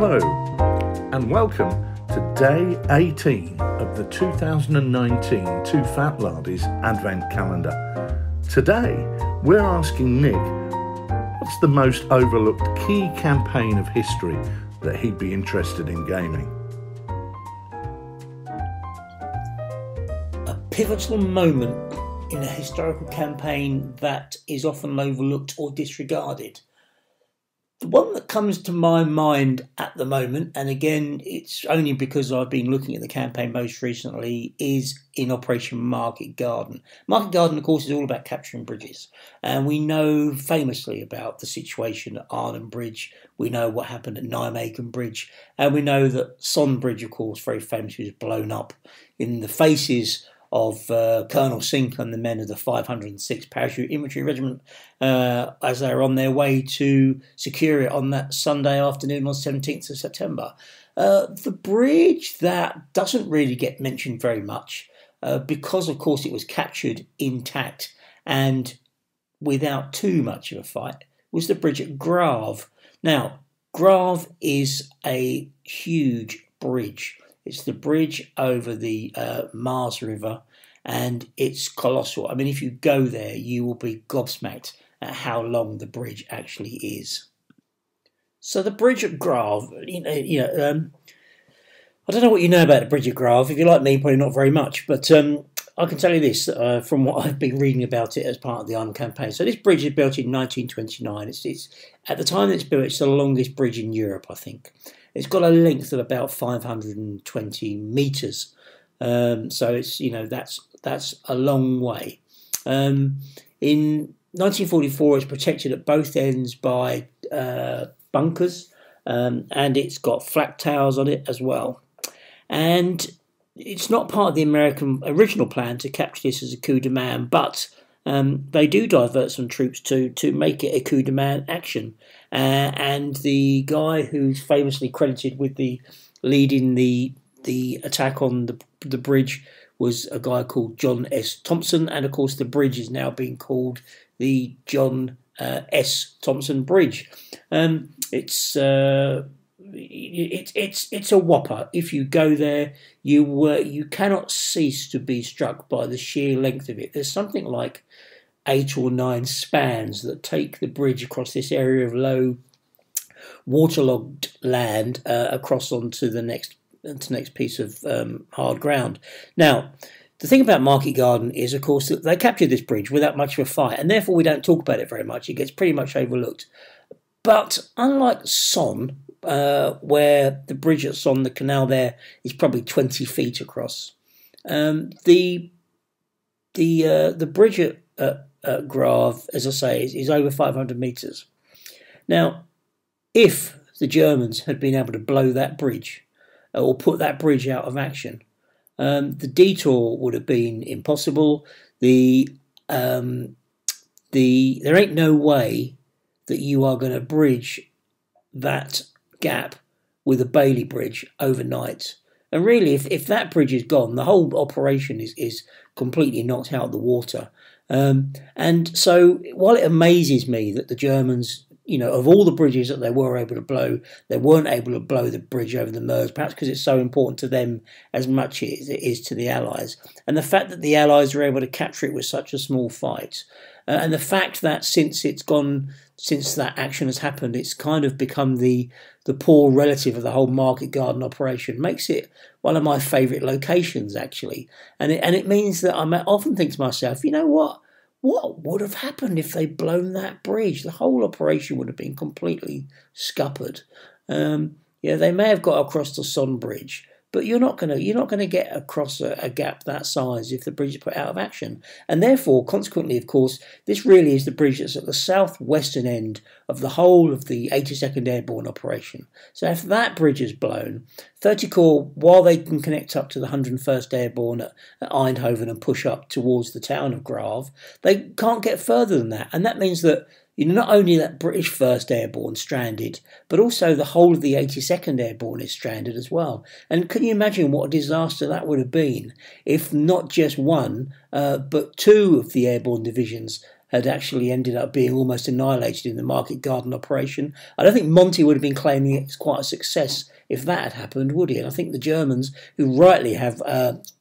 Hello and welcome to day 18 of the 2019 TooFatLardies Advent Calendar. Today we're asking Nick what's the most overlooked key campaign of history that he'd be interested in gaming. A pivotal moment in a historical campaign that is often overlooked or disregarded. The one that comes to my mind at the moment, and again it's only because I've been looking at the campaign most recently, is in Operation Market Garden. Market Garden, of course, is all about capturing bridges, and we know famously about the situation at Arnhem Bridge. We know what happened at Nijmegen Bridge, and we know that Son Bridge, of course, very famously was blown up in the faces of Colonel Sink and the men of the 506th Parachute Infantry Regiment as they were on their way to secure it on that Sunday afternoon on 17th of September. The bridge that doesn't really get mentioned very much because, of course, it was captured intact and without too much of a fight, was the bridge at Grave. Now, Grave is a huge bridge. It's the bridge over the Mars River, and it's colossal. I mean, if you go there, you will be gobsmacked at how long the bridge actually is. So the bridge at Grave, I don't know what you know about the bridge at Grave. If you're like me, probably not very much, but I can tell you this from what I've been reading about it as part of the Arnhem campaign. So this bridge is built in 1929. It's at the time that it's built, it's the longest bridge in Europe, I think. It's got a length of about 520 metres, so it's that's a long way. In 1944, it's protected at both ends by bunkers, and it's got flak towers on it as well. And it's not part of the American original plan to capture this as a coup de main, but they do divert some troops to make it a coup de main action. And the guy who's famously credited with leading the attack on the bridge was a guy called John S. Thompson, and of course the bridge is now being called the John S. Thompson Bridge. It's a whopper. If you go there, you cannot cease to be struck by the sheer length of it. There's something like 8 or 9 spans that take the bridge across this area of low, waterlogged land across onto the next piece of hard ground. Now, the thing about Market Garden is, of course, that they captured this bridge without much of a fight, and therefore we don't talk about it very much. It gets pretty much overlooked. But unlike Son, where the bridge at Son, the canal there, is probably 20 feet across, the bridge at Grave, as I say, is over 500 metres. Now, if the Germans had been able to blow that bridge or put that bridge out of action, the detour would have been impossible. There ain't no way that you are going to bridge that gap with a Bailey bridge overnight. And really, if that bridge is gone, the whole operation is completely knocked out of the water. And so while it amazes me that the Germans, of all the bridges that they were able to blow, they weren't able to blow the bridge over the Meuse, perhaps because it's so important to them as much as it is to the Allies. And the fact that the Allies were able to capture it with such a small fight, and the fact that since that action has happened, it's kind of become the poor relative of the whole Market Garden operation, makes it one of my favourite locations, actually. And it means that I often think to myself, you know what? What would have happened if they'd blown that bridge? The whole operation would have been completely scuppered. They may have got across the Son Bridge, but you're not gonna get across a gap that size if the bridge is put out of action. And therefore, consequently, of course, this really is the bridge that's at the southwestern end of the whole of the 82nd Airborne operation. So if that bridge is blown, 30 Corps, while they can connect up to the 101st Airborne at Eindhoven and push up towards the town of Grave, they can't get further than that. And that means that not only that British 1st Airborne stranded, but also the whole of the 82nd Airborne is stranded as well. And can you imagine what a disaster that would have been if not just one, but 2 of the airborne divisions had actually ended up being almost annihilated in the market garden operation. I don't think Monty would have been claiming it's quite a success if that had happened, would he? And I think the Germans, who rightly have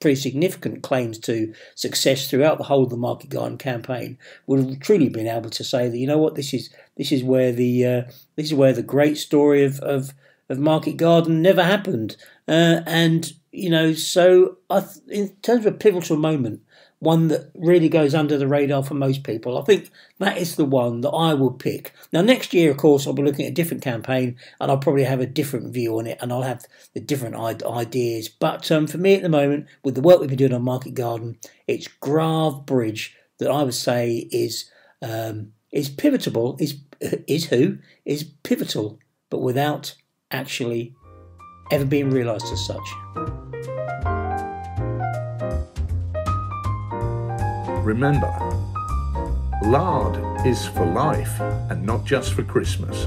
pretty significant claims to success throughout the whole of the market garden campaign, would have truly been able to say that, you know what, this is where the great story of market garden never happened. And you know, so in terms of a pivotal moment, one that really goes under the radar for most people, I think that is the one that I will pick. Now, next year, of course, I'll be looking at a different campaign, and I'll probably have a different view on it, and I'll have the different ideas. But for me at the moment, with the work we've been doing on Market Garden, it's Grave Bridge that I would say is pivotal, is pivotal, but without actually ever being realised as such. Remember, lard is for life and not just for Christmas.